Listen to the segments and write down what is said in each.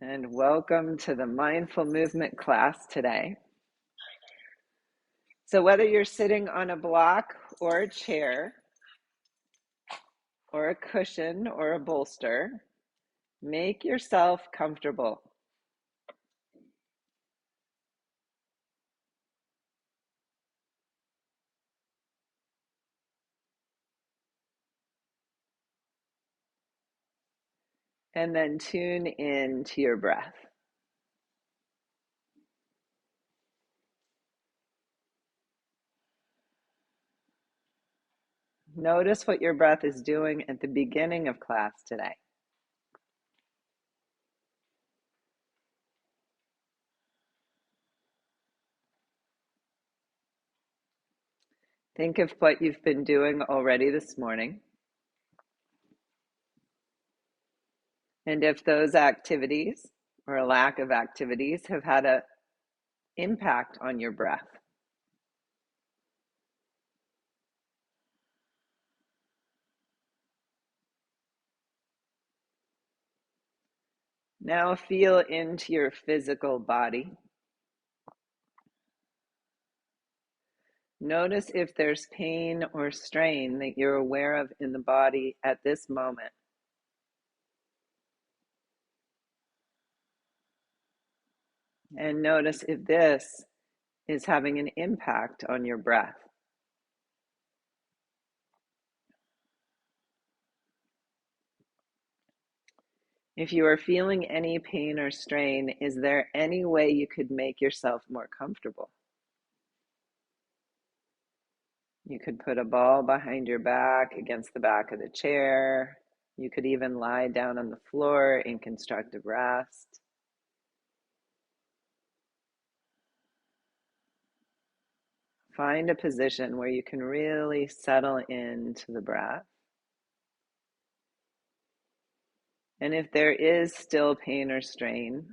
and welcome to the Mindful Movement class today. So whether you're sitting on a block or a chair or a cushion or a bolster, make yourself comfortable. And then tune in to your breath. Notice what your breath is doing at the beginning of class today. Think of what you've been doing already this morning. And if those activities or a lack of activities have had an impact on your breath. Now feel into your physical body. Notice if there's pain or strain that you're aware of in the body at this moment. And notice if this is having an impact on your breath. If you are feeling any pain or strain, is there any way you could make yourself more comfortable? You could put a ball behind your back against the back of the chair. You could even lie down on the floor in constructive rest. Find a position where you can really settle into the breath. And if there is still pain or strain,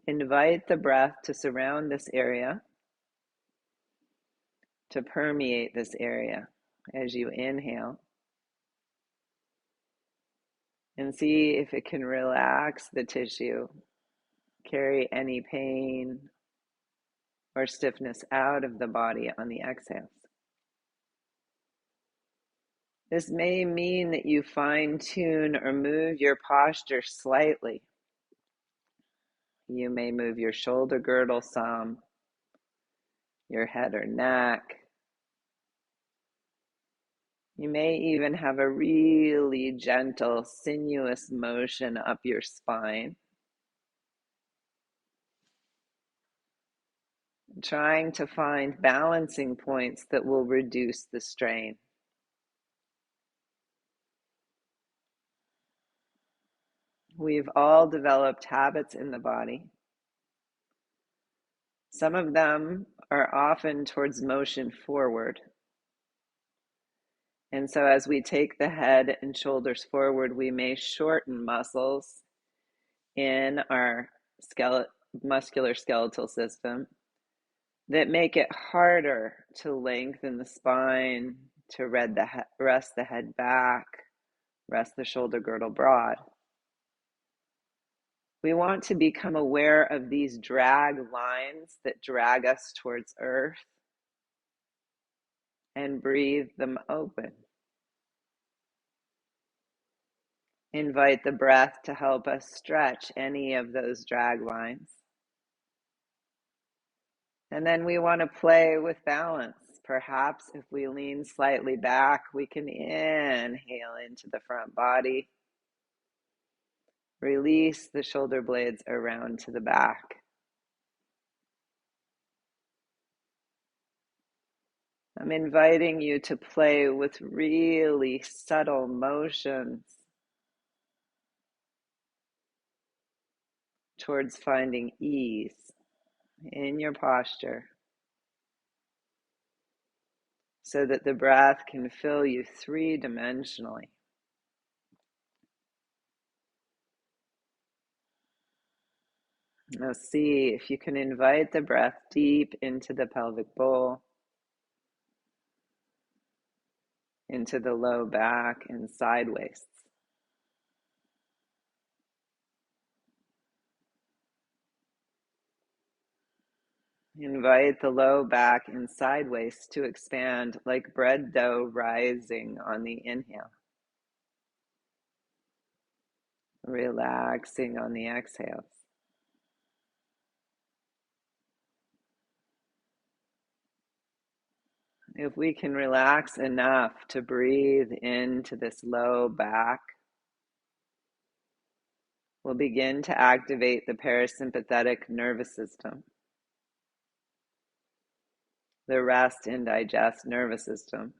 invite the breath to surround this area, to permeate this area as you inhale. And see if it can relax the tissue, carry any pain or stiffness out of the body on the exhales. This may mean that you fine-tune or move your posture slightly. You may move your shoulder girdle some, your head or neck. You may even have a really gentle, sinuous motion up your spine. Trying to find balancing points that will reduce the strain. We've all developed habits in the body. Some of them are often towards motion forward. And so as we take the head and shoulders forward, we may shorten muscles in our muscular skeletal system that make it harder to lengthen the spine, to rest the head back, rest the shoulder girdle broad. We want to become aware of these drag lines that drag us towards earth and breathe them open. Invite the breath to help us stretch any of those drag lines. And then we want to play with balance. Perhaps if we lean slightly back, we can inhale into the front body. Release the shoulder blades around to the back. I'm inviting you to play with really subtle motions towards finding ease in your posture so that the breath can fill you three-dimensionally. Now see if you can invite the breath deep into the pelvic bowl, into the low back and side waists. Invite the low back and side waist to expand like bread dough rising on the inhale, relaxing on the exhales. If we can relax enough to breathe into this low back, we'll begin to activate the parasympathetic nervous system, the rest and digest nervous system,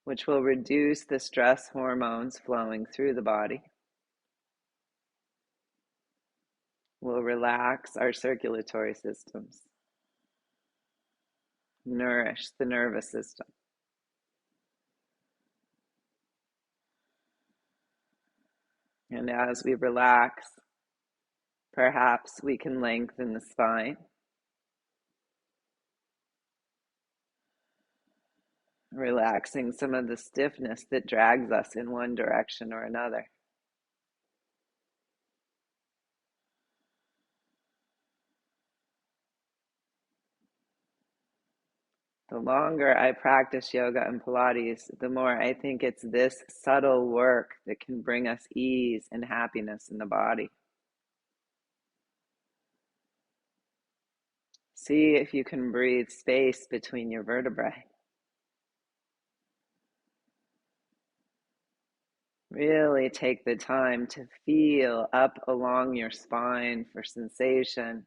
which will reduce the stress hormones flowing through the body. Will relax our circulatory systems, nourish the nervous system. And as we relax, perhaps we can lengthen the spine, relaxing some of the stiffness that drags us in one direction or another. The longer I practice yoga and Pilates, the more I think it's this subtle work that can bring us ease and happiness in the body. See if you can breathe space between your vertebrae. Really take the time to feel up along your spine for sensation,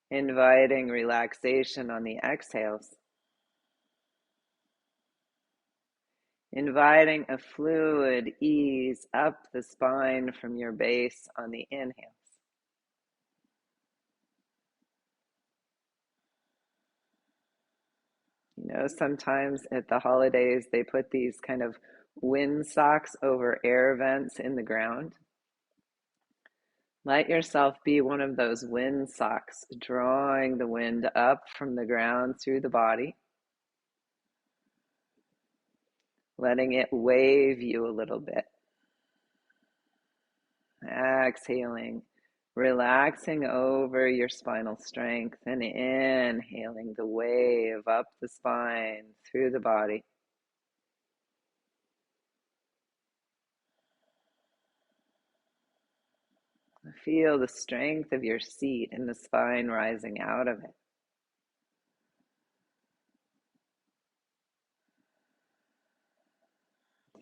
inviting relaxation on the exhales, inviting a fluid ease up the spine from your base on the inhales. You know, sometimes at the holidays, they put these kind of wind socks over air vents in the ground. Let yourself be one of those wind socks, drawing the wind up from the ground through the body, letting it wave you a little bit. Exhaling, relaxing over your spinal strength and inhaling the wave up the spine through the body. Feel the strength of your seat and the spine rising out of it.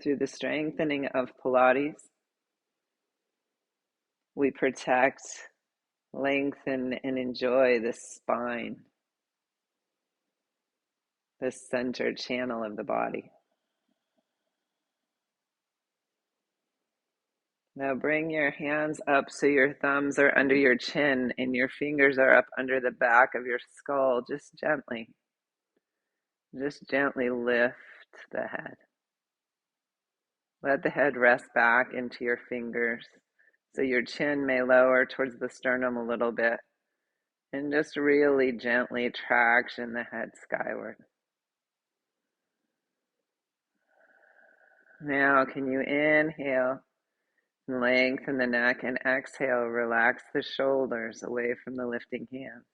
Through the strengthening of Pilates, we protect, lengthen, and enjoy the spine, the center channel of the body. Now bring your hands up so your thumbs are under your chin and your fingers are up under the back of your skull. Just gently lift the head. Let the head rest back into your fingers so your chin may lower towards the sternum a little bit. And just really gently traction the head skyward. Now, can you inhale and lengthen the neck, and exhale, relax the shoulders away from the lifting hands.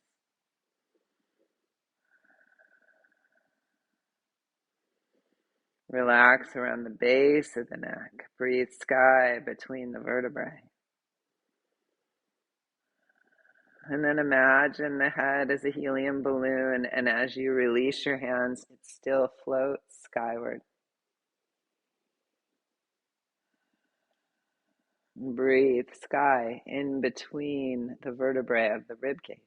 Relax around the base of the neck. Breathe sky between the vertebrae. And then imagine the head as a helium balloon, and as you release your hands, it still floats skyward. Breathe sky in between the vertebrae of the rib cage.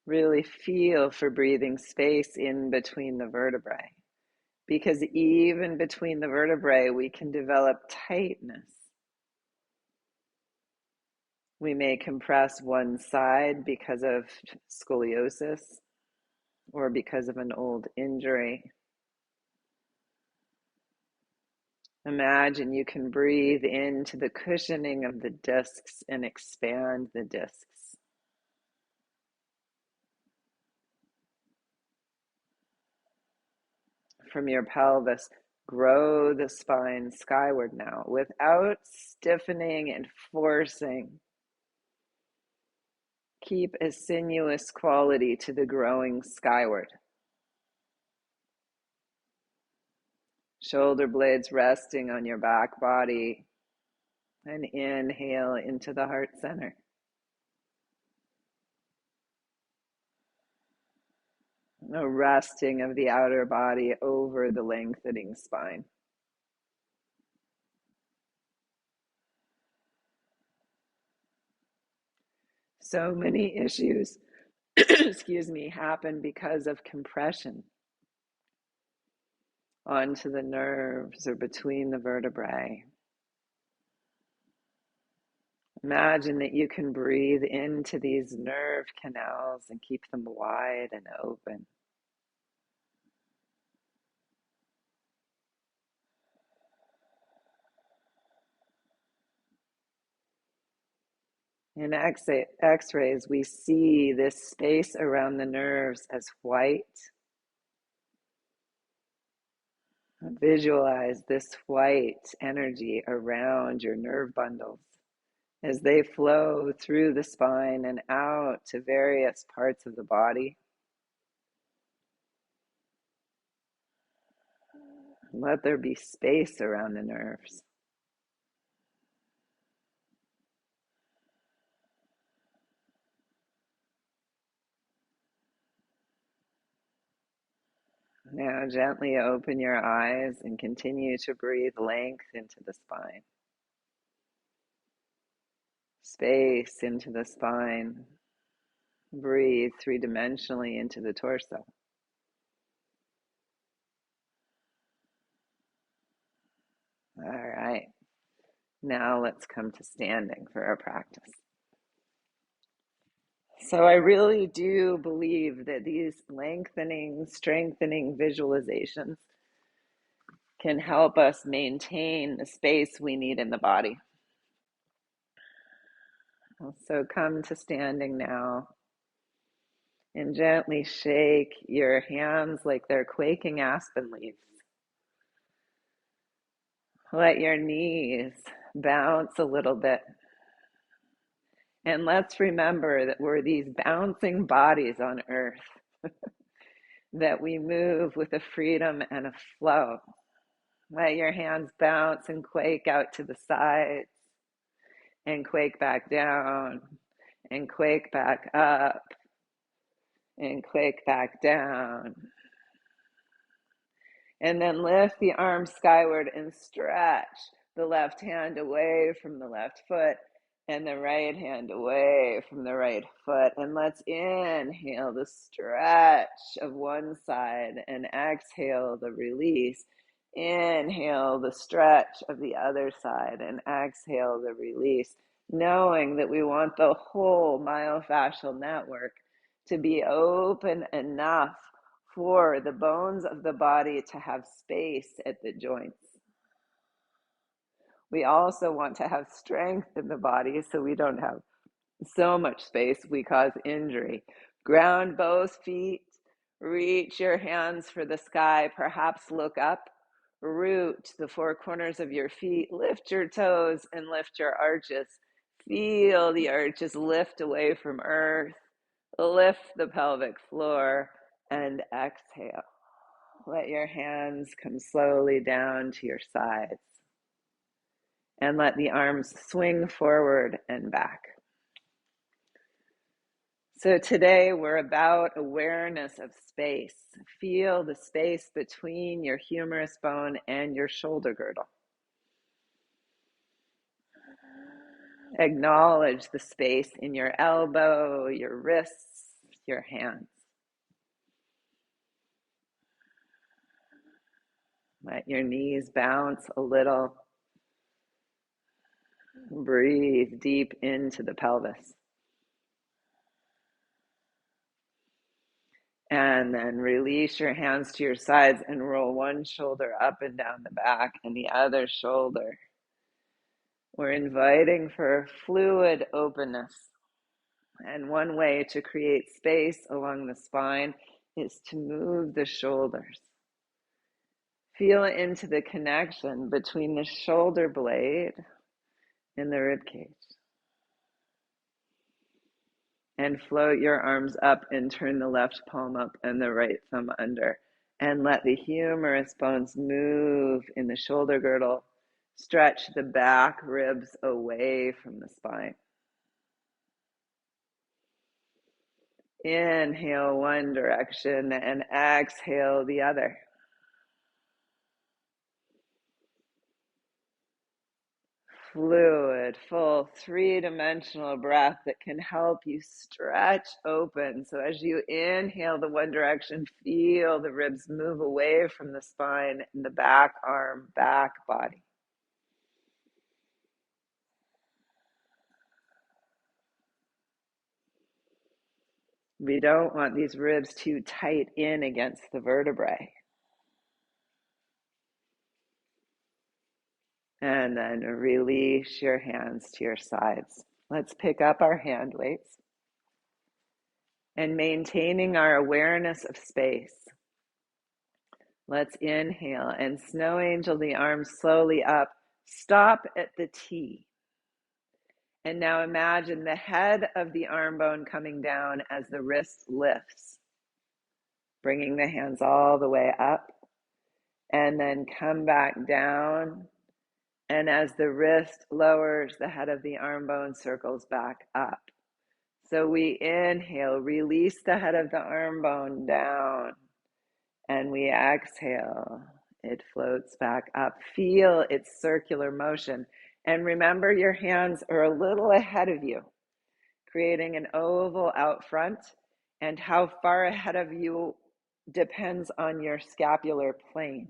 Really feel for breathing space in between the vertebrae, because even between the vertebrae, we can develop tightness. We may compress one side because of scoliosis or because of an old injury. Imagine you can breathe into the cushioning of the discs and expand the discs. From your pelvis, Grow the spine skyward now without stiffening and forcing. Keep a sinuous quality to the growing skyward. Shoulder blades resting on your back body. And inhale into the heart center. A resting of the outer body over the lengthening spine. So many issues, excuse me, happen because of compression onto the nerves or between the vertebrae. Imagine that you can breathe into these nerve canals and keep them wide and open. In X-rays, we see this space around the nerves as white. Visualize this white energy around your nerve bundles as they flow through the spine and out to various parts of the body. Let there be space around the nerves. Now gently open your eyes and continue to breathe length into the spine. Space into the spine. Breathe three-dimensionally into the torso. All right. Now let's come to standing for our practice. So I really do believe that these lengthening, strengthening visualizations can help us maintain the space we need in the body. So come to standing now and gently shake your hands like they're quaking aspen leaves. Let your knees bounce a little bit. And let's remember that we're these bouncing bodies on earth, that we move with a freedom and a flow. Let your hands bounce and quake out to the sides, and quake back down, and quake back up, and quake back down. And then lift the arms skyward and stretch the left hand away from the left foot and the right hand away from the right foot. And let's inhale the stretch of one side and exhale the release. Inhale the stretch of the other side and exhale the release, knowing that we want the whole myofascial network to be open enough for the bones of the body to have space at the joints. We also want to have strength in the body so we don't have so much space we cause injury. Ground both feet, reach your hands for the sky, perhaps look up, root the four corners of your feet, lift your toes and lift your arches. Feel the arches lift away from earth, lift the pelvic floor, and exhale. Let your hands come slowly down to your sides. And let the arms swing forward and back. So today we're about awareness of space. Feel the space between your humerus bone and your shoulder girdle. Acknowledge the space in your elbow, your wrists, your hands. Let your knees bounce a little. Breathe deep into the pelvis. And then release your hands to your sides and roll one shoulder up and down the back and the other shoulder. We're inviting for fluid openness. And one way to create space along the spine is to move the shoulders. Feel into the connection between the shoulder blade and the rib cage. And float your arms up and turn the left palm up and the right thumb under. And let the humerus bones move in the shoulder girdle. Stretch the back ribs away from the spine. Inhale one direction and exhale the other. Fluid, full, three-dimensional breath that can help you stretch open. So as you inhale the one direction, feel the ribs move away from the spine and the back arm, back body. We don't want these ribs too tight in against the vertebrae. And then release your hands to your sides. Let's pick up our hand weights. And maintaining our awareness of space. Let's inhale and snow angel the arms slowly up. Stop at the T. And now imagine the head of the arm bone coming down as the wrist lifts. Bringing the hands all the way up. And then come back down. And as the wrist lowers, the head of the arm bone circles back up. So we inhale, release the head of the arm bone down. And we exhale, it floats back up. Feel its circular motion. And remember, your hands are a little ahead of you, creating an oval out front. And how far ahead of you depends on your scapular plane.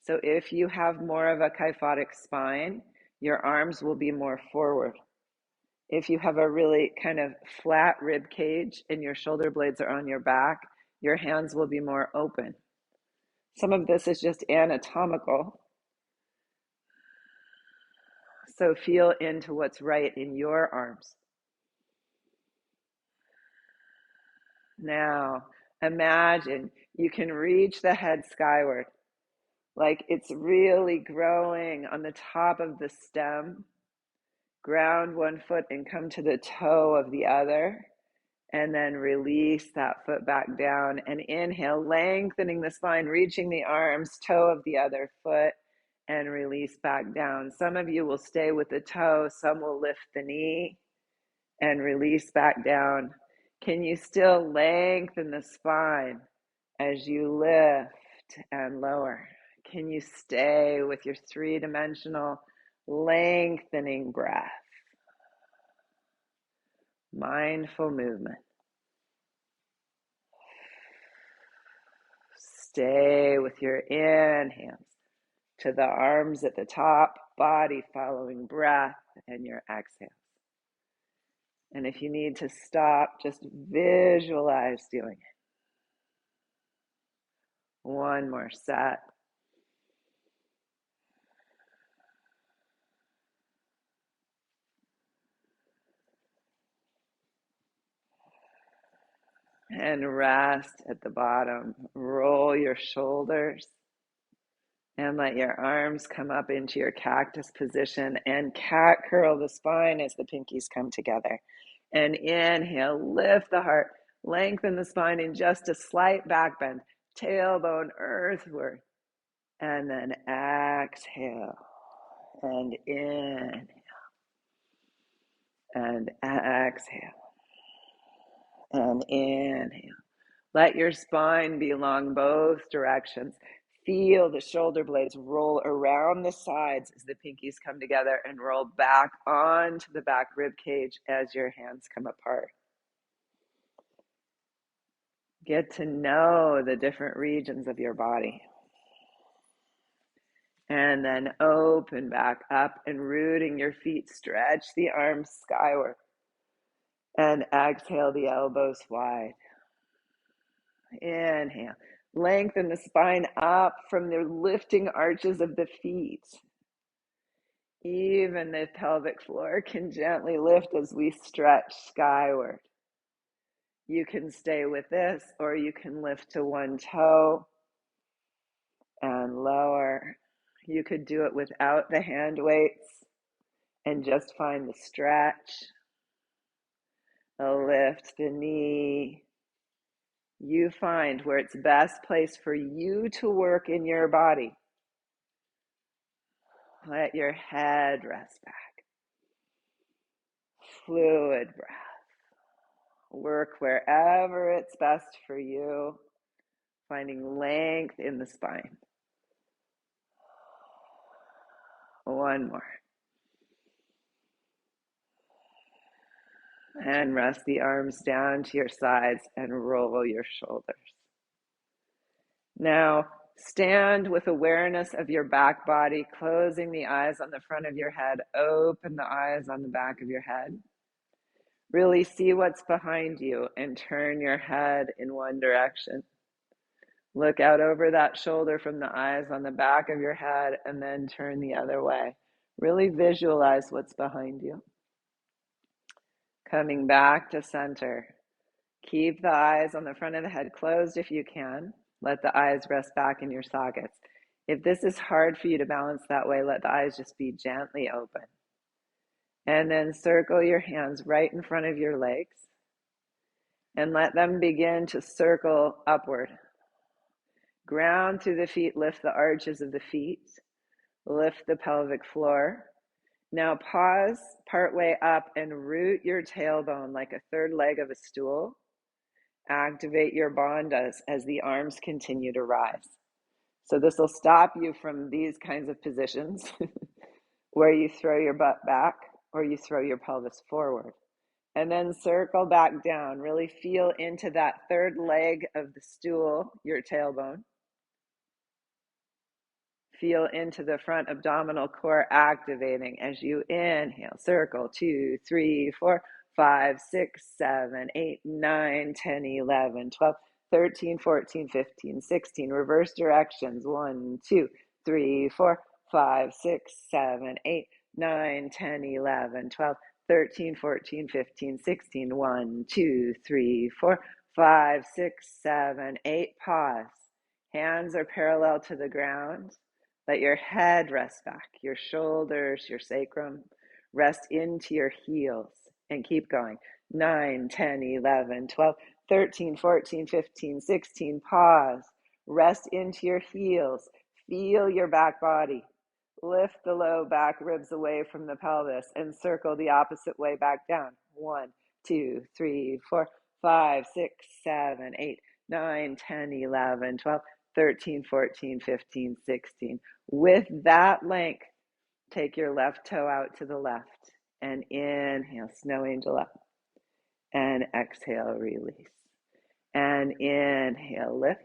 So if you have more of a kyphotic spine, your arms will be more forward. If you have a really kind of flat rib cage and your shoulder blades are on your back, your hands will be more open. Some of this is just anatomical. So feel into what's right in your arms. Now, imagine you can reach the head skyward, like it's really growing on the top of the stem. Ground one foot and come to the toe of the other. And then release that foot back down and inhale, lengthening the spine, reaching the arms, toe of the other foot, and release back down. Some of you will stay with the toe, some will lift the knee and release back down. Can you still lengthen the spine as you lift and lower? Can you stay with your three-dimensional lengthening breath? Mindful movement. Stay with your inhales to the arms at the top, body following breath, and your exhales. And if you need to stop, just visualize doing it. One more set. And rest at the bottom. Roll your shoulders and let your arms come up into your cactus position and cat curl the spine as the pinkies come together. And inhale, lift the heart, lengthen the spine in just a slight back bend, tailbone earthward. And then exhale and inhale and exhale and inhale. Let your spine be along both directions. Feel the shoulder blades roll around the sides as the pinkies come together and roll back onto the back rib cage as your hands come apart. Get to know the different regions of your body. And then open back up and rooting your feet. Stretch the arms skyward. And exhale the elbows wide. Inhale. Lengthen the spine up from the lifting arches of the feet. Even the pelvic floor can gently lift as we stretch skyward. You can stay with this, or you can lift to one toe and lower. You could do it without the hand weights and just find the stretch. Lift the knee. You find where it's best place for you to work in your body. Let your head rest back. Fluid breath. Work wherever it's best for you, finding length in the spine. One more. And rest the arms down to your sides and roll your shoulders. Now, stand with awareness of your back body, closing the eyes on the front of your head. Open the eyes on the back of your head. Really see what's behind you and turn your head in one direction. Look out over that shoulder from the eyes on the back of your head and then turn the other way. Really visualize what's behind you. Coming back to center. Keep the eyes on the front of the head closed if you can. Let the eyes rest back in your sockets. If this is hard for you to balance that way, let the eyes just be gently open. And then circle your hands right in front of your legs and let them begin to circle upward. Ground through the feet, lift the arches of the feet, lift the pelvic floor. Now pause partway up and root your tailbone like a third leg of a stool. Activate your bandhas as the arms continue to rise. So this will stop you from these kinds of positions where you throw your butt back or you throw your pelvis forward. And then circle back down. Really feel into that third leg of the stool, your tailbone. Feel into the front abdominal core activating as you inhale. Circle 2, 3, 4, 5, 6, 7, 8, 9, 10, 11, 12, 13, 14, 15, 16. Reverse directions. 1, 2, 3, 4, 5, 6, 7, 8, 9, 10, 11, 12, 13, 14, 15, 16. 1, 2, 3, 4, 5, 6, 7, 8. Pause. Hands are parallel to the ground. Let your head rest back, your shoulders, your sacrum. Rest into your heels and keep going. 9, 10, 11, 12, 13, 14, 15, 16. Pause. Rest into your heels. Feel your back body. Lift the low back ribs away from the pelvis and circle the opposite way back down. 1, 2, 3, 4, 5, 6, 7, 8, 9, 10, 11, 12, 13, 14, 15, 16. With that length, take your left toe out to the left and inhale, snow angel up. And exhale, release. And inhale, lift.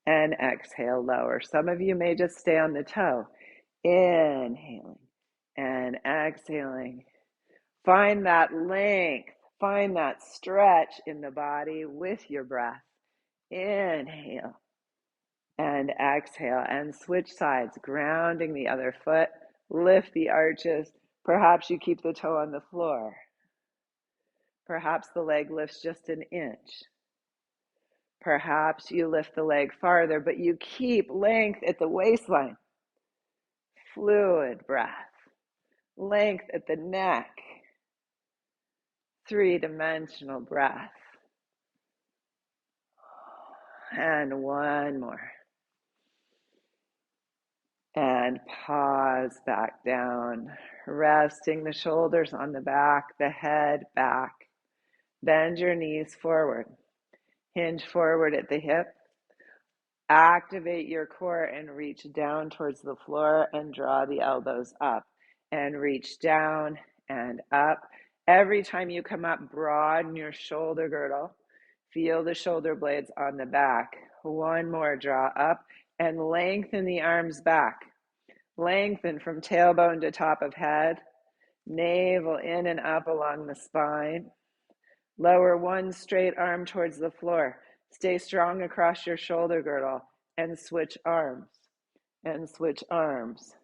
And exhale, lower. Some of you may just stay on the toe. Inhaling and exhaling. Find that length. Find that stretch in the body with your breath. Inhale and exhale and switch sides, grounding the other foot. Lift the arches. Perhaps you keep the toe on the floor. Perhaps the leg lifts just an inch. Perhaps you lift the leg farther, but you keep length at the waistline. Fluid breath. Length at the neck. Three-dimensional breath. And one more. And pause back down, resting the shoulders on the back, the head back. Bend your knees forward. Hinge forward at the hip. Activate your core and reach down towards the floor and draw the elbows up. And reach down and up. Every time you come up, broaden your shoulder girdle. Feel the shoulder blades on the back. One more, draw up and lengthen the arms back. Lengthen from tailbone to top of head. Navel in and up along the spine. Lower one straight arm towards the floor. Stay strong across your shoulder girdle and switch arms. And switch arms.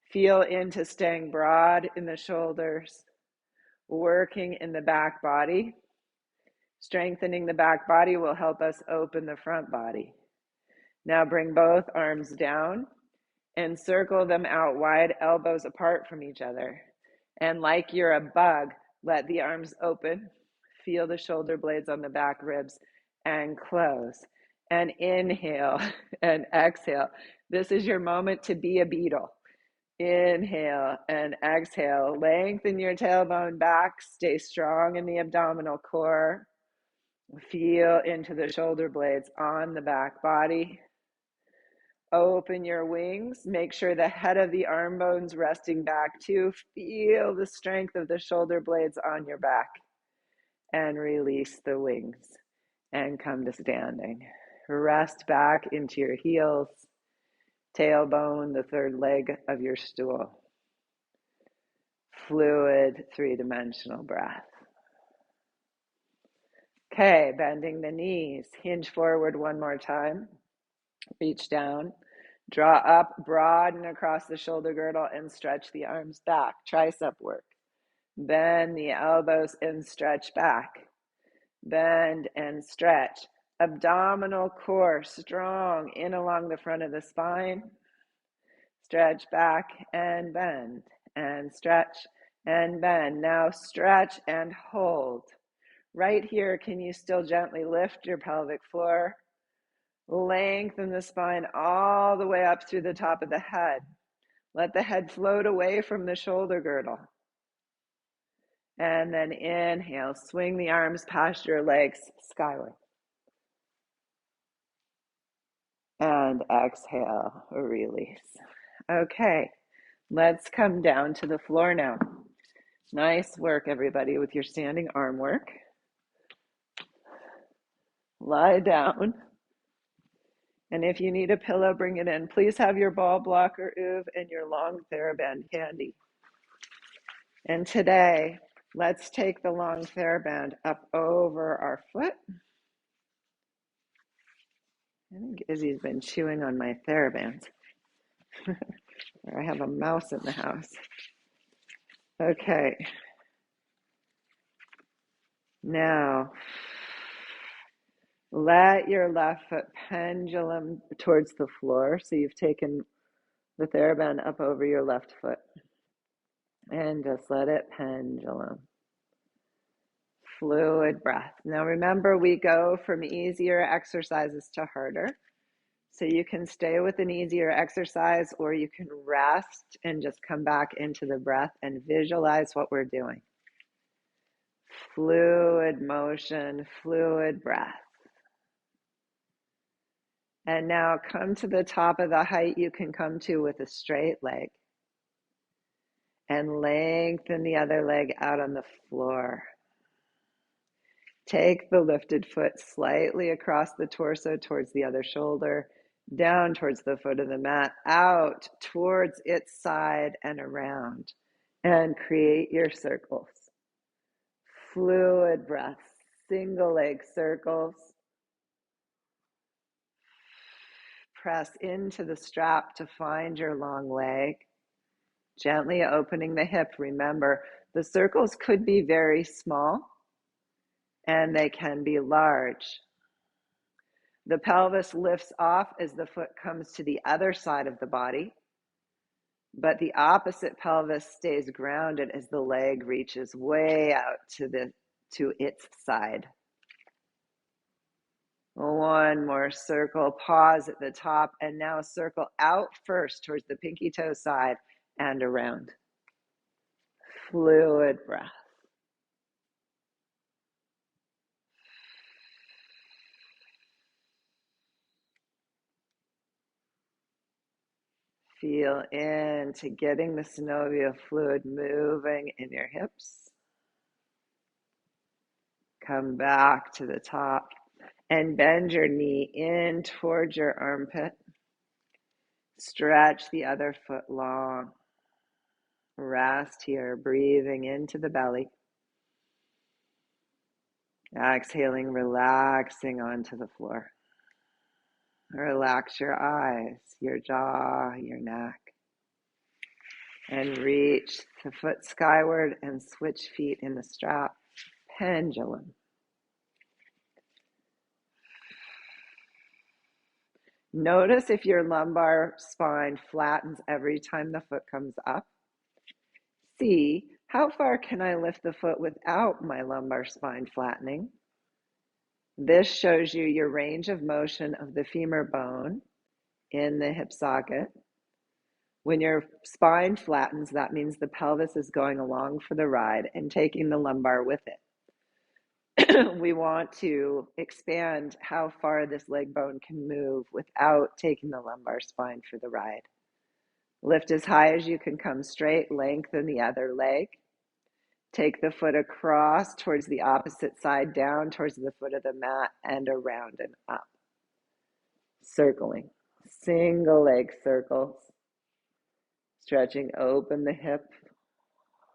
Feel into staying broad in the shoulders. Working in the back body. Strengthening the back body will help us open the front body. Now bring both arms down and circle them out wide, elbows apart from each other. And like you're a bug, let the arms open. Feel the shoulder blades on the back ribs and close. And inhale and exhale. This is your moment to be a beetle. Inhale and exhale. Lengthen your tailbone back. Stay strong in the abdominal core. Feel into the shoulder blades on the back body. Open your wings. Make sure the head of the arm bone's resting back too. Feel the strength of the shoulder blades on your back. And release the wings and come to standing. Rest back into your heels. Tailbone, the third leg of your stool. Fluid, three-dimensional breath. Okay, bending the knees. Hinge forward one more time. Reach down. Draw up, broaden across the shoulder girdle, and stretch the arms back. Tricep work. Bend the elbows and stretch back. Bend and stretch. Abdominal core strong in along the front of the spine. Stretch back and bend and stretch and bend. Now stretch and hold. Right here, can you still gently lift your pelvic floor? Lengthen the spine all the way up through the top of the head. Let the head float away from the shoulder girdle. And then inhale, swing the arms past your legs skyward. And exhale, release. Okay, let's come down to the floor now. Nice work, everybody, with your standing arm work. Lie down. And if you need a pillow, bring it in. Please have your ball blocker, and your long TheraBand handy. And today, let's take the long TheraBand up over our foot. I think Izzy's been chewing on my TheraBands. I have a mouse in the house. Okay. Now, let your left foot pendulum towards the floor. So you've taken the TheraBand up over your left foot. And just let it pendulum. Fluid breath. Now remember, we go from easier exercises to harder. So you can stay with an easier exercise, or you can rest and just come back into the breath and visualize what we're doing. Fluid motion, fluid breath. And now come to the top of the height you can come to with a straight leg. And lengthen the other leg out on the floor. Take the lifted foot slightly across the torso towards the other shoulder, down towards the foot of the mat, out towards its side and around, and create your circles. Fluid breath, single leg circles. Press into the strap to find your long leg. Gently opening the hip. Remember, the circles could be very small and they can be large. The pelvis lifts off as the foot comes to the other side of the body, but the opposite pelvis stays grounded as the leg reaches way out to its side. One more circle, pause at the top, and now circle out first towards the pinky toe side and around. Fluid breath. Feel into getting the synovial fluid moving in your hips. Come back to the top and bend your knee in towards your armpit. Stretch the other foot long. Rest here, breathing into the belly. Exhaling, relaxing onto the floor. Relax your eyes, your jaw, your neck. And reach the foot skyward and switch feet in the strap. Pendulum. Notice if your lumbar spine flattens every time the foot comes up. C, how far can I lift the foot without my lumbar spine flattening? This shows you your range of motion of the femur bone in the hip socket. When your spine flattens, that means the pelvis is going along for the ride and taking the lumbar with it. We want to expand how far this leg bone can move without taking the lumbar spine for the ride. Lift as high as you can come straight, lengthen the other leg. Take the foot across towards the opposite side, down towards the foot of the mat, and around and up. Circling, single leg circles. Stretching open the hip,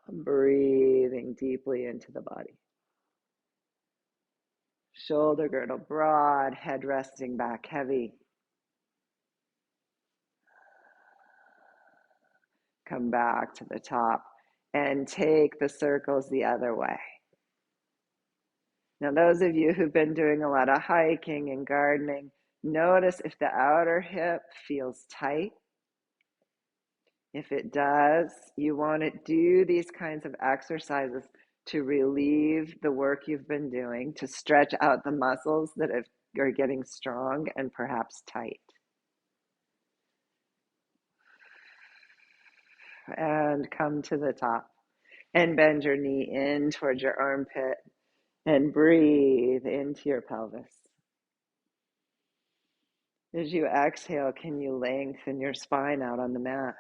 breathing deeply into the body. Shoulder girdle broad, head resting back heavy. Come back to the top and take the circles the other way. Now, those of you who've been doing a lot of hiking and gardening, notice if the outer hip feels tight. If it does, you want to do these kinds of exercises to relieve the work you've been doing, to stretch out the muscles that are getting strong and perhaps tight. And come to the top and bend your knee in towards your armpit and breathe into your pelvis. As you exhale, can you lengthen your spine out on the mat?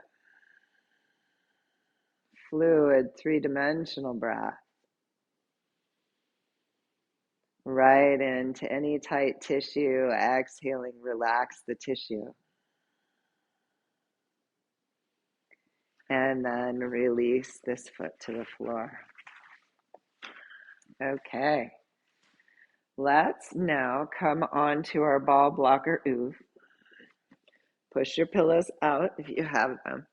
Fluid, three-dimensional breath. Right into any tight tissue, exhaling, relax the tissue. And then release this foot to the floor. Okay. Let's now come on to our ball blocker oof. Push your pillows out if you have them.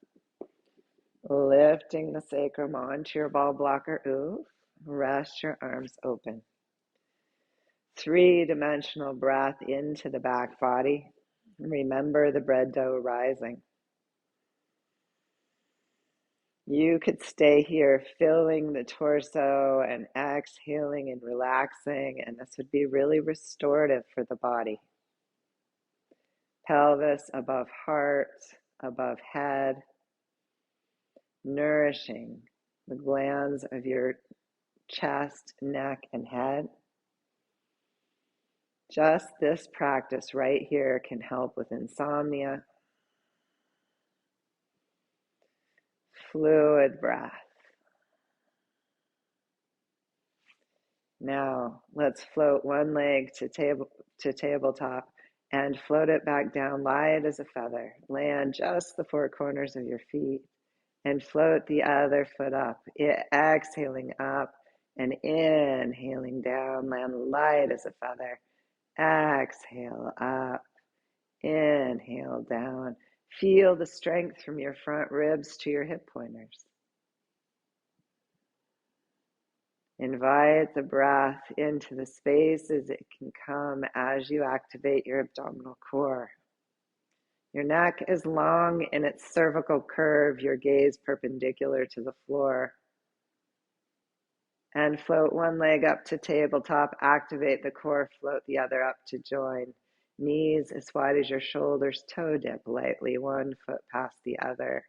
Lifting the sacrum onto your ball blocker oof. Rest your arms open. Three-dimensional breath into the back body. Remember the bread dough rising. You could stay here filling the torso and exhaling and relaxing, and this would be really restorative for the body. Pelvis above heart, above head, nourishing the glands of your chest, neck, and head. Just this practice right here can help with insomnia. Fluid breath. Now let's float one leg to tabletop and float it back down light as a feather. Land just the four corners of your feet and float the other foot up. Exhaling up and inhaling down. Land light as a feather. Exhale up. Inhale down. Feel the strength from your front ribs to your hip pointers. Invite the breath into the spaces it can come as you activate your abdominal core. Your neck is long in its cervical curve, your gaze perpendicular to the floor. And float one leg up to tabletop, activate the core, float the other up to join. Knees as wide as your shoulders, toe dip lightly, one foot past the other.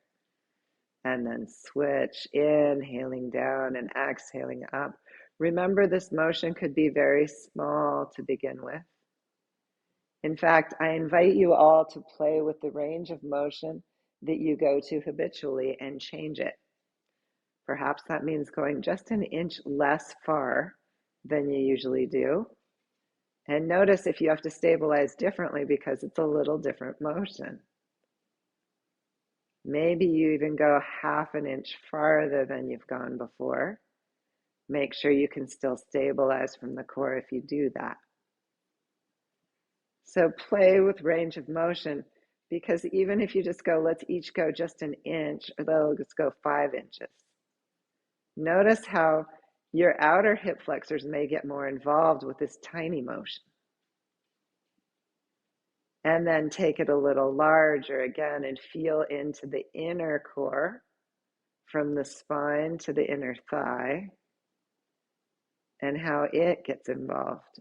And then switch, inhaling down and exhaling up. Remember, this motion could be very small to begin with. In fact, I invite you all to play with the range of motion that you go to habitually and change it. Perhaps that means going just an inch less far than you usually do. And notice if you have to stabilize differently because it's a little different motion. Maybe you even go half an inch farther than you've gone before. Make sure you can still stabilize from the core if you do that. So play with range of motion, because even if you just go, let's each go just an inch, or let's go 5 inches. Notice how your outer hip flexors may get more involved with this tiny motion. And then take it a little larger again and feel into the inner core from the spine to the inner thigh and how it gets involved.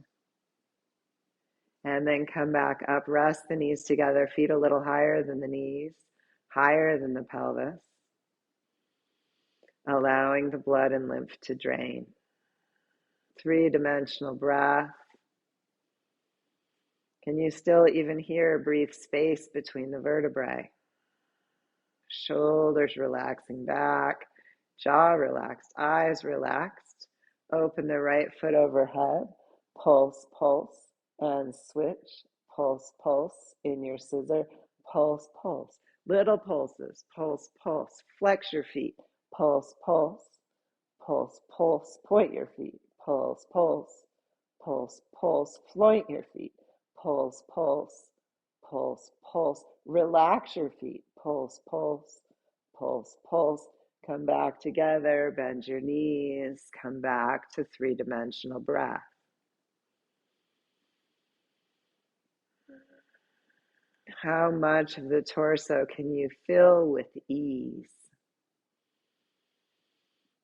And then come back up, rest the knees together, feet a little higher than the knees, higher than the pelvis, allowing the blood and lymph to drain. Three-dimensional breath. Can you still even hear breathe space between the vertebrae? Shoulders relaxing back, jaw relaxed, eyes relaxed. Open the right foot overhead, pulse, pulse, and switch. Pulse, pulse in your scissor, pulse, pulse. Little pulses, pulse, pulse. Flex your feet, pulse, pulse, pulse, pulse. Point your feet, pulse, pulse, pulse, pulse. Float your feet, pulse, pulse, pulse, pulse. Relax your feet, pulse, pulse, pulse, pulse. Come back together, bend your knees, come back to three-dimensional breath. How much of the torso can you fill with ease?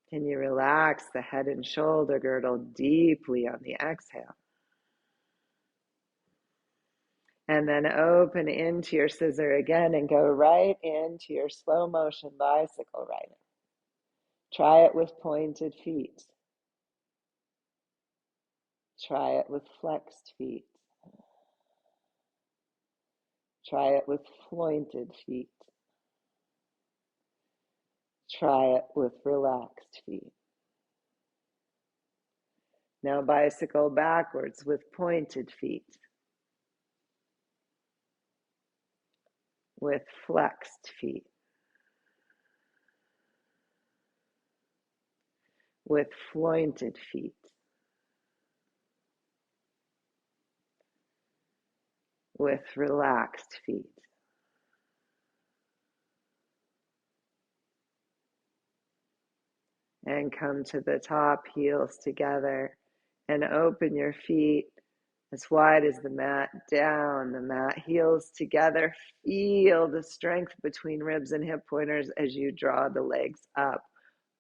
Can you relax the head and shoulder girdle deeply on the exhale? And then open into your scissor again and go right into your slow motion bicycle rider. Try it with pointed feet. Try it with flexed feet. Try it with pointed feet. Try it with relaxed feet. Now bicycle backwards with pointed feet. With flexed feet. With pointed feet. With relaxed feet. And come to the top, heels together, and open your feet as wide as the mat, down the mat, heels together. Feel the strength between ribs and hip pointers as you draw the legs up.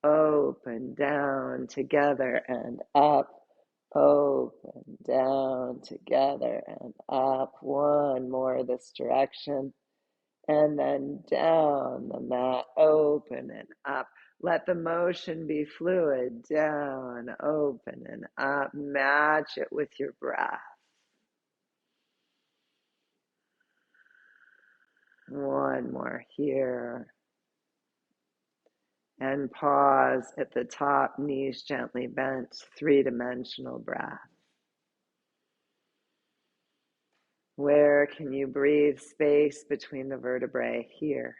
Open, down, together, and up. Open, down, together, and up. One more this direction. And then down the mat, open and up. Let the motion be fluid. Down, open, and up. Match it with your breath. One more here. And pause at the top, knees gently bent, three-dimensional breath. Where can you breathe space between the vertebrae? Here.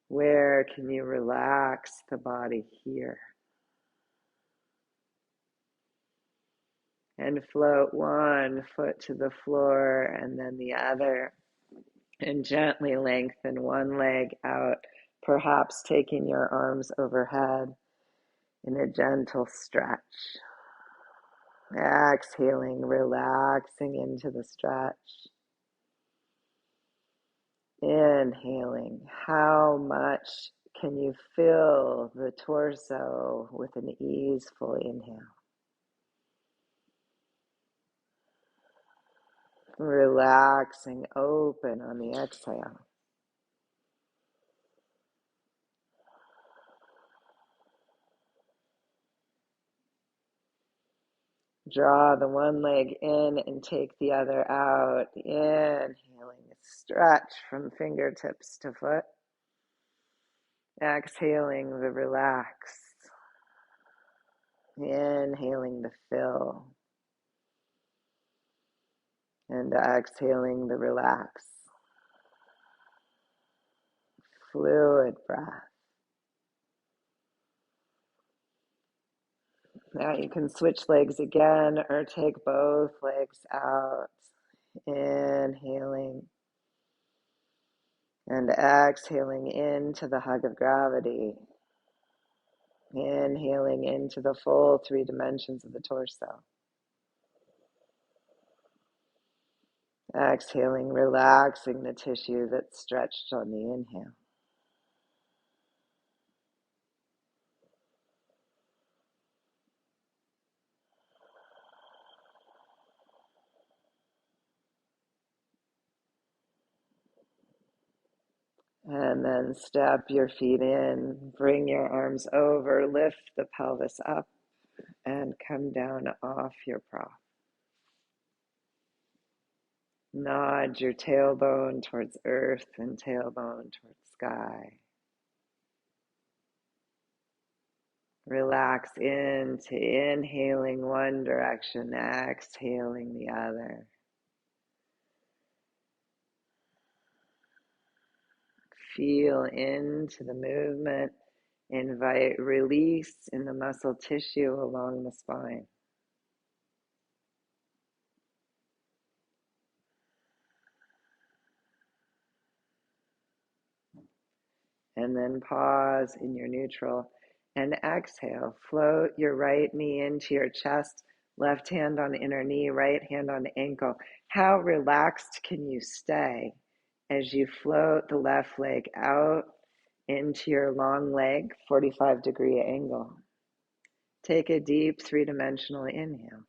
Where can you relax the body? Here. And float one foot to the floor and then the other. And gently lengthen one leg out, perhaps taking your arms overhead in a gentle stretch. Exhaling, relaxing into the stretch. Inhaling. How much can you fill the torso with an easeful inhale? Relaxing, open on the exhale. Draw the one leg in and take the other out. Inhaling, stretch from fingertips to foot. Exhaling the relax. Inhaling the fill. And exhaling the relax. Fluid breath. Now you can switch legs again or take both legs out. Inhaling and exhaling into the hug of gravity. Inhaling into the full 3 dimensions of the torso. Exhaling, relaxing the tissue that's stretched on the inhale. And then step your feet in, bring your arms over, lift the pelvis up, and come down off your prop. Nod your tailbone towards earth and tailbone towards sky. Relax into inhaling one direction, exhaling the other. Feel into the movement. Invite release in the muscle tissue along the spine. And then pause in your neutral and exhale. Float your right knee into your chest, left hand on inner knee, right hand on ankle. How relaxed can you stay as you float the left leg out into your long leg, 45-degree angle? Take a deep three-dimensional inhale.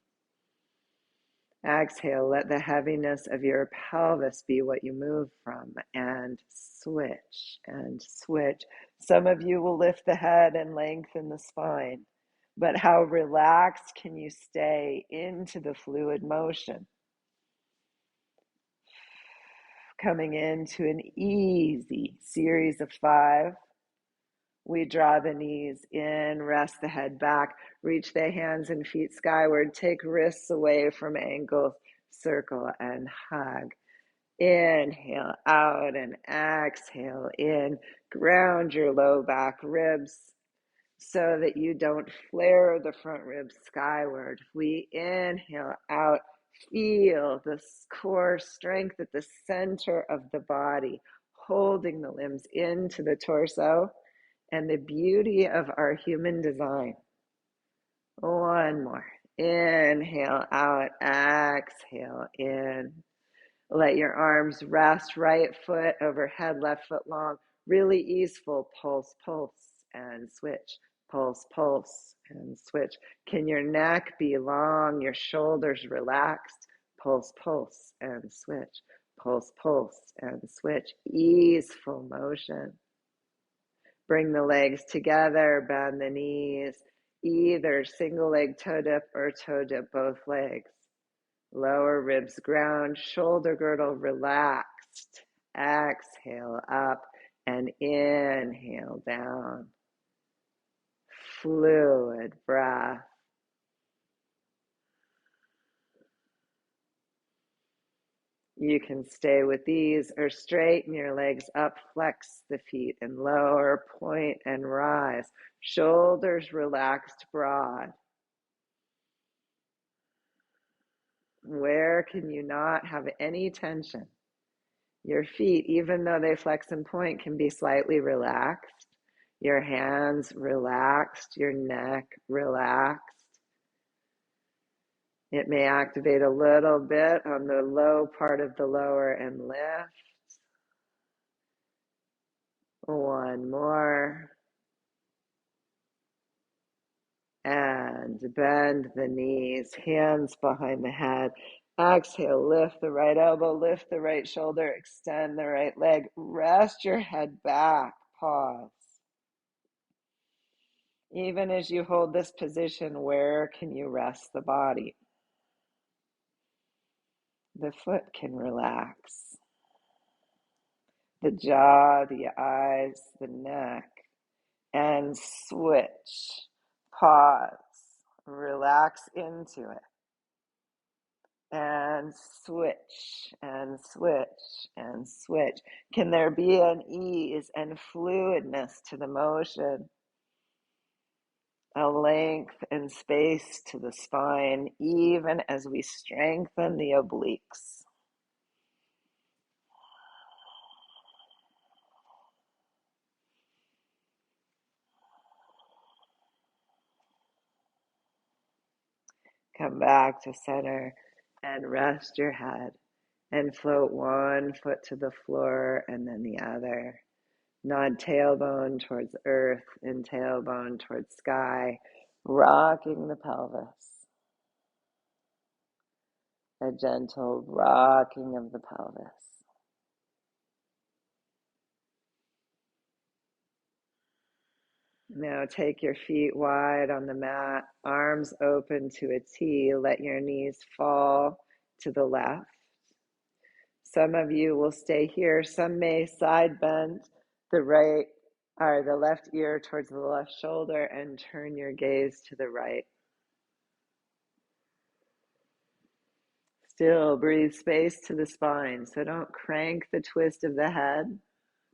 Exhale, let the heaviness of your pelvis be what you move from, and switch and switch. Some of you will lift the head and lengthen the spine, but how relaxed can you stay into the fluid motion? Coming into an easy series of 5. We draw the knees in, rest the head back, reach the hands and feet skyward, take wrists away from ankles, circle and hug. Inhale out and exhale in. Ground your low back ribs so that you don't flare the front ribs skyward. We inhale out. Feel the core strength at the center of the body, holding the limbs into the torso and the beauty of our human design. One more. Inhale out, exhale in. Let your arms rest, right foot overhead, left foot long. Really easeful. Pulse, pulse, and switch. Pulse, pulse, and switch. Can your neck be long, your shoulders relaxed? Pulse, pulse, and switch. Pulse, pulse, and switch. Easeful motion. Bring the legs together, bend the knees, either single leg toe dip or toe dip both legs. Lower ribs ground, shoulder girdle relaxed. Exhale up and inhale down. Fluid breath. You can stay with these or straighten your legs up, flex the feet and lower, point and rise. Shoulders relaxed, broad. Where can you not have any tension? Your feet, even though they flex and point, can be slightly relaxed. Your hands relaxed, your neck relaxed. It may activate a little bit on the low part of the lower and lift. One more. And bend the knees, hands behind the head. Exhale, lift the right elbow, lift the right shoulder, extend the right leg. Rest your head back, pause. Even as you hold this position, where can you rest the body? The foot can relax. The jaw, the eyes, the neck. And switch. Pause. Relax into it. And switch, and switch, and switch. Can there be an ease and fluidness to the motion? A length and space to the spine, even as we strengthen the obliques. Come back to center and rest your head. And float one foot to the floor and then the other. Nod tailbone towards earth and tailbone towards sky, rocking the pelvis. A gentle rocking of the pelvis. Now take your feet wide on the mat, arms open to a T. Let your knees fall to the left. Some of you will stay here. Some may side bend the right or the left ear towards the left shoulder and turn your gaze to the right. Still breathe space to the spine. So don't crank the twist of the head.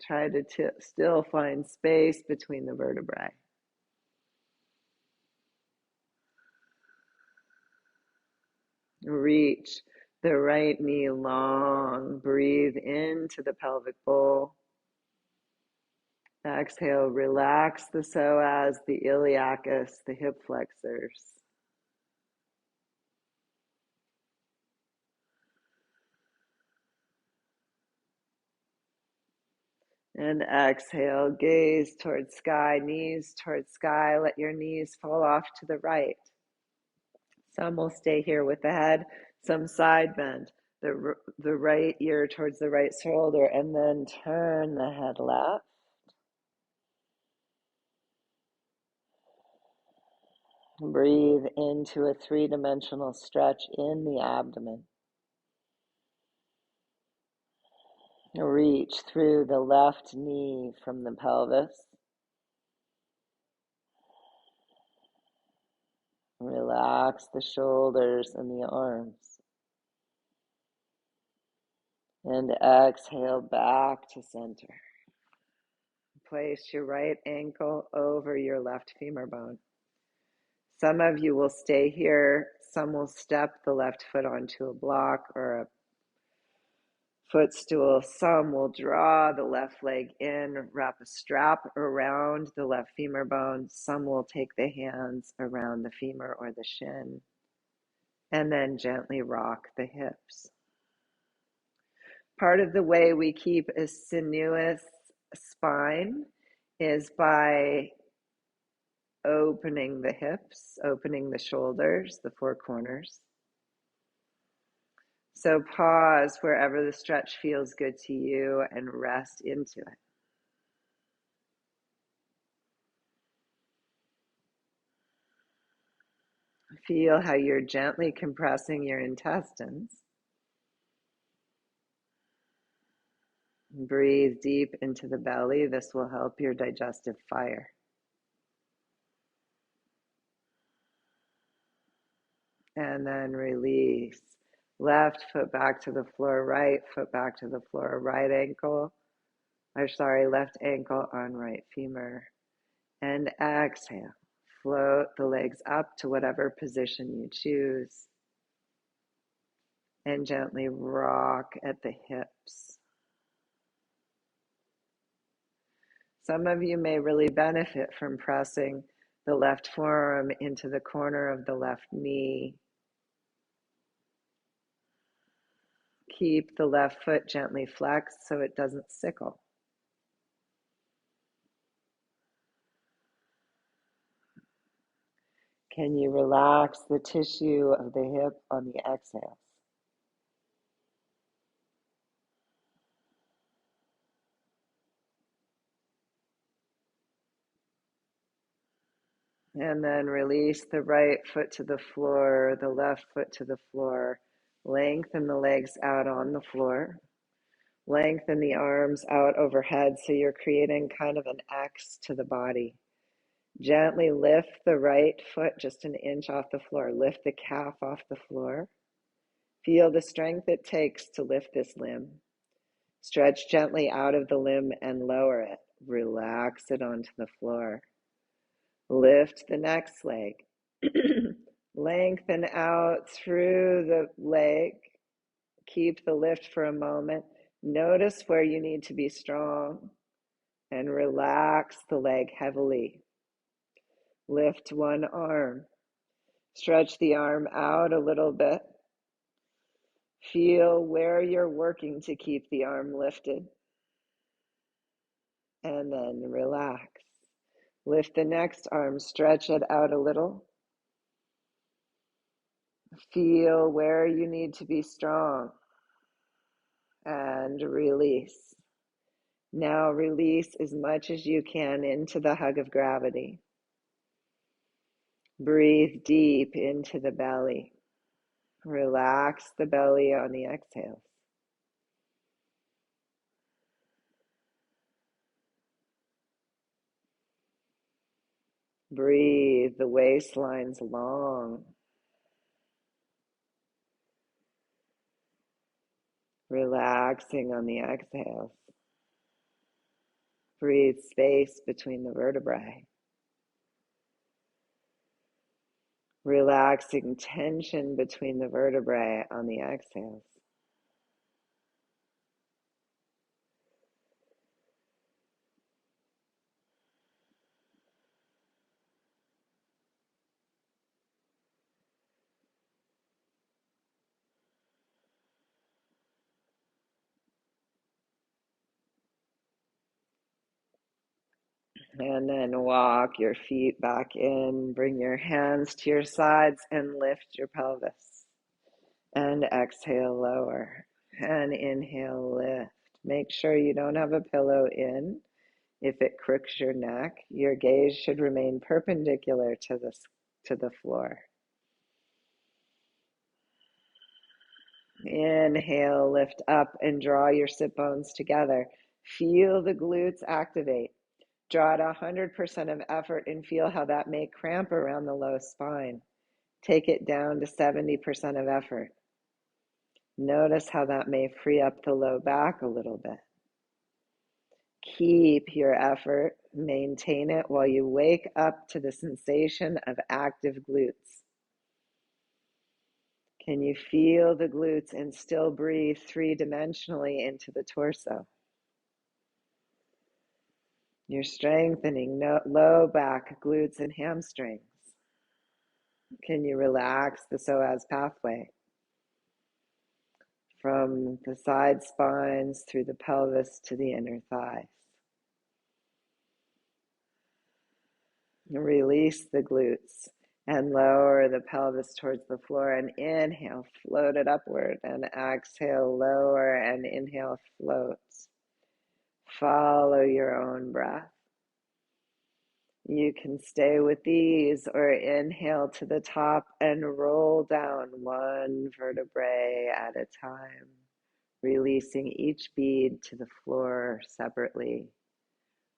Try to still find space between the vertebrae. Reach the right knee long. Breathe into the pelvic bowl. Exhale, relax the psoas, the iliacus, the hip flexors. And exhale, gaze towards sky, knees towards sky. Let your knees fall off to the right. Some will stay here with the head, some side bend. The right ear towards the right shoulder, and then turn the head left. Breathe into a three-dimensional stretch in the abdomen. Reach through the left knee from the pelvis. Relax the shoulders and the arms. And exhale back to center. Place your right ankle over your left femur bone. Some of you will stay here. Some will step the left foot onto a block or a footstool. Some will draw the left leg in, wrap a strap around the left femur bone. Some will take the hands around the femur or the shin and then gently rock the hips. Part of the way we keep a sinuous spine is by opening the hips, opening the shoulders, the four corners. So pause wherever the stretch feels good to you and rest into it. Feel how you're gently compressing your intestines. Breathe deep into the belly. This will help your digestive fire. And then release. Left foot back to the floor, right foot back to the floor, left ankle on right femur. And exhale. Float the legs up to whatever position you choose. And gently rock at the hips. Some of you may really benefit from pressing the left forearm into the corner of the left knee. Keep the left foot gently flexed so it doesn't sickle. Can you relax the tissue of the hip on the exhale? And then release the right foot to the floor, the left foot to the floor. Lengthen the legs out on the floor. Lengthen the arms out overhead so you're creating kind of an X to the body. Gently lift the right foot just an inch off the floor. Lift the calf off the floor. Feel the strength it takes to lift this limb. Stretch gently out of the limb and lower it. Relax it onto the floor. Lift the next leg. Lengthen out through the leg. Keep the lift for a moment. Notice where you need to be strong and relax the leg heavily. Lift one arm. Stretch the arm out a little bit. Feel where you're working to keep the arm lifted, and then relax. Lift the next arm, stretch it out a little. Feel where you need to be strong, and release. Now release as much as you can into the hug of gravity. Breathe deep into the belly. Relax the belly on the exhale. Breathe, the waistline's long. Relaxing on the exhales. Breathe space between the vertebrae. Relaxing tension between the vertebrae on the exhales. And then walk your feet back in. Bring your hands to your sides and lift your pelvis. And exhale, lower. And inhale, lift. Make sure you don't have a pillow in. If it crooks your neck, your gaze should remain perpendicular to the floor. Inhale, lift up and draw your sit bones together. Feel the glutes activate. Draw to 100% of effort and feel how that may cramp around the low spine. Take it down to 70% of effort. Notice how that may free up the low back a little bit. Keep your effort, maintain it while you wake up to the sensation of active glutes. Can you feel the glutes and still breathe three-dimensionally into the torso? You're strengthening low back, glutes, and hamstrings. Can you relax the psoas pathway from the side spines through the pelvis to the inner thighs? Release the glutes and lower the pelvis towards the floor, and inhale, float it upward, and exhale, lower, and inhale, float. Follow your own breath. You can stay with these or inhale to the top and roll down one vertebrae at a time, releasing each bead to the floor separately.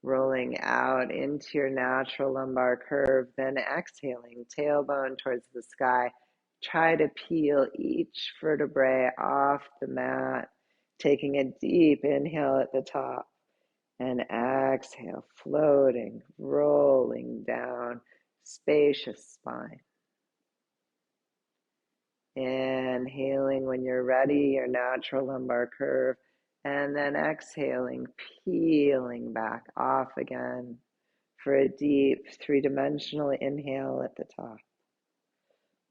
Rolling out into your natural lumbar curve, then exhaling, tailbone towards the sky. Try to peel each vertebrae off the mat, taking a deep inhale at the top and exhale, floating, rolling down, spacious spine. Inhaling when you're ready, your natural lumbar curve. And then exhaling, peeling back off again for a deep three-dimensional inhale at the top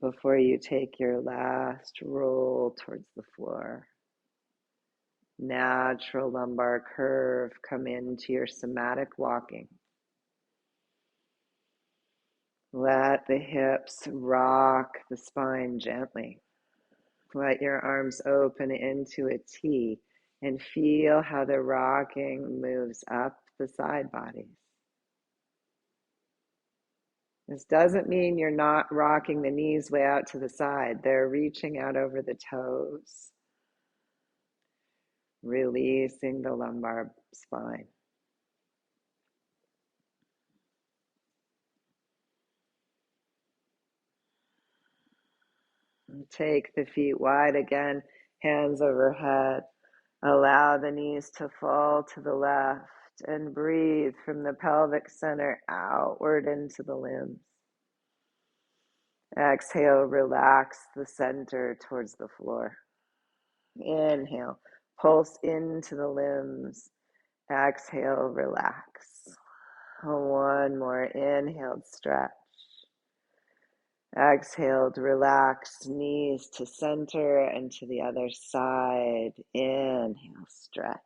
before you take your last roll towards the floor. Natural lumbar curve, come into your somatic walking. Let the hips rock the spine gently. Let your arms open into a T and feel how the rocking moves up the side bodies. This doesn't mean you're not rocking the knees way out to the side. They're reaching out over the toes, releasing the lumbar spine. Take the feet wide again, hands overhead. Allow the knees to fall to the left and breathe from the pelvic center outward into the limbs. Exhale, relax the center towards the floor. Inhale, pulse into the limbs. Exhale, relax. One more inhaled stretch. Exhale to relax, knees to center and to the other side. Inhale, stretch.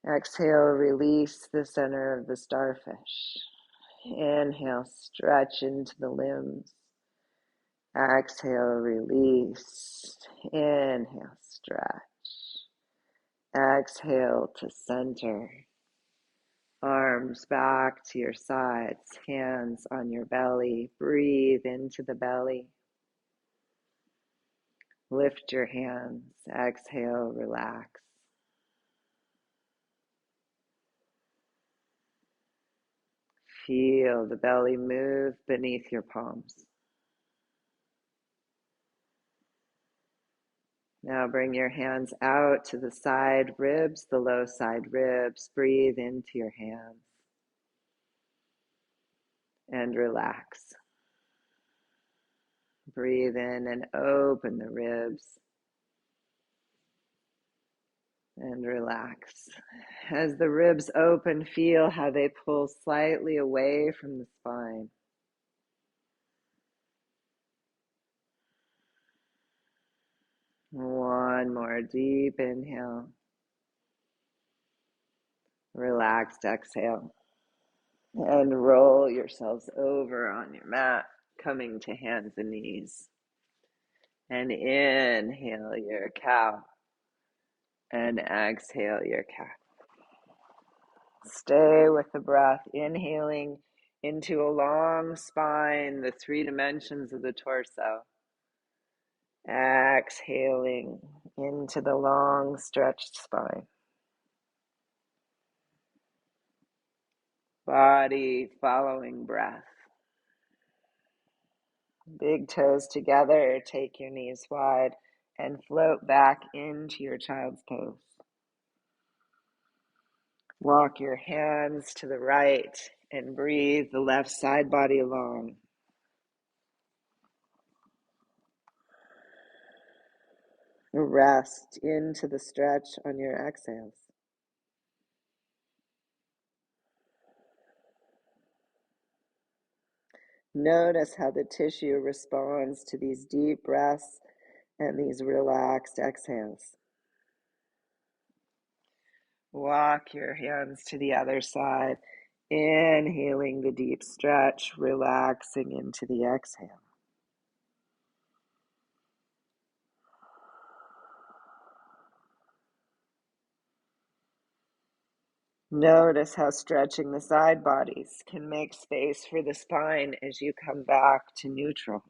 Exhale, release the center of the starfish. Inhale, stretch into the limbs. Exhale, release. Inhale, stretch. Exhale to center. Arms back to your sides, hands on your belly. Breathe into the belly. Lift your hands. Exhale, relax. Feel the belly move beneath your palms. Now bring your hands out to the side ribs, the low side ribs. Breathe into your hands and relax. Breathe in and open the ribs and relax. As the ribs open, feel how they pull slightly away from the spine. One more deep inhale. Relaxed exhale. And roll yourselves over on your mat, coming to hands and knees. And inhale your cow. And exhale your cat. Stay with the breath, inhaling into a long spine, the 3 dimensions of the torso. Exhaling into the long stretched spine. Body following breath. Big toes together, take your knees wide and float back into your child's pose. Walk your hands to the right and breathe the left side body long. Rest into the stretch on your exhales. Notice how the tissue responds to these deep breaths and these relaxed exhales. Walk your hands to the other side, inhaling the deep stretch, relaxing into the exhale. Notice how stretching the side bodies can make space for the spine as you come back to neutral.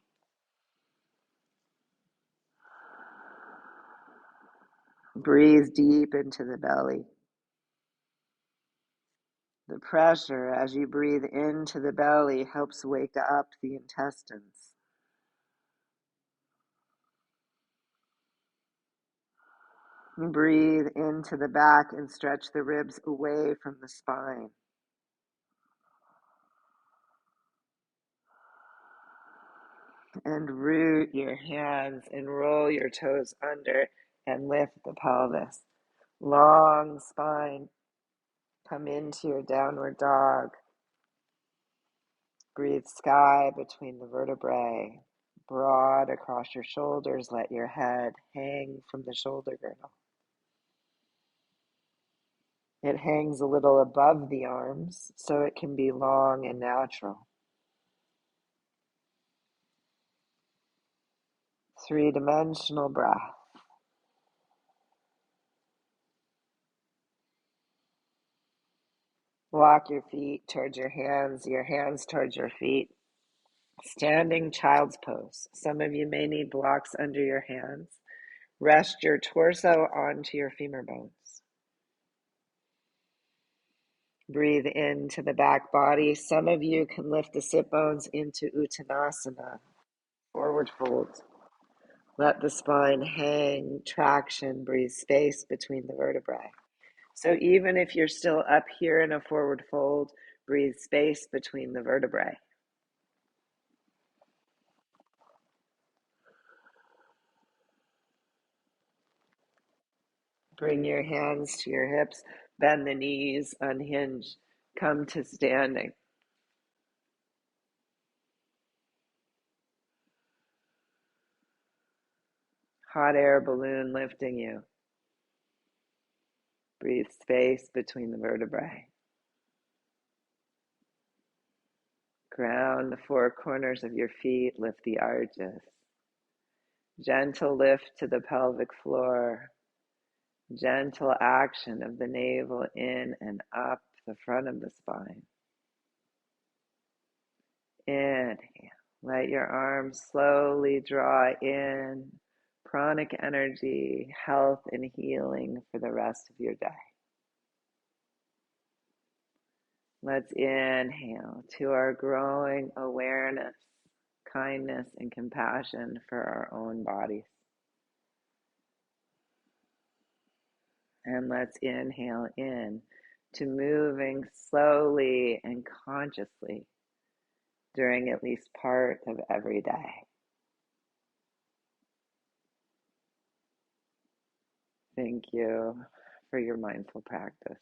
Breathe deep into the belly. The pressure as you breathe into the belly helps wake up the intestines. Breathe into the back and stretch the ribs away from the spine. And root your hands and roll your toes under and lift the pelvis. Long spine. Come into your downward dog. Breathe sky between the vertebrae. Broad across your shoulders. Let your head hang from the shoulder girdle. It hangs a little above the arms, so it can be long and natural. 3-dimensional breath. Walk your feet towards your hands towards your feet. Standing child's pose. Some of you may need blocks under your hands. Rest your torso onto your femur bones. Breathe into the back body. Some of you can lift the sit bones into Uttanasana, forward fold. Let the spine hang, traction, breathe space between the vertebrae. So even if you're still up here in a forward fold, breathe space between the vertebrae. Bring your hands to your hips, bend the knees, unhinge, come to standing. hot air balloon lifting you. Breathe space between the vertebrae. Ground the four corners of your feet, lift the arches. Gentle lift to the pelvic floor. Gentle action of the navel in and up the front of the spine. Inhale. Let your arms slowly draw in pranic energy, health, and healing for the rest of your day. Let's inhale to our growing awareness, kindness, and compassion for our own bodies. And let's inhale in to moving slowly and consciously during at least part of every day. Thank you for your mindful practice.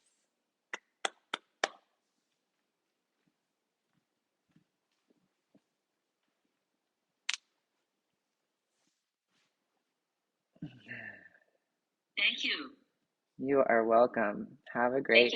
Thank you. You are welcome. Have a great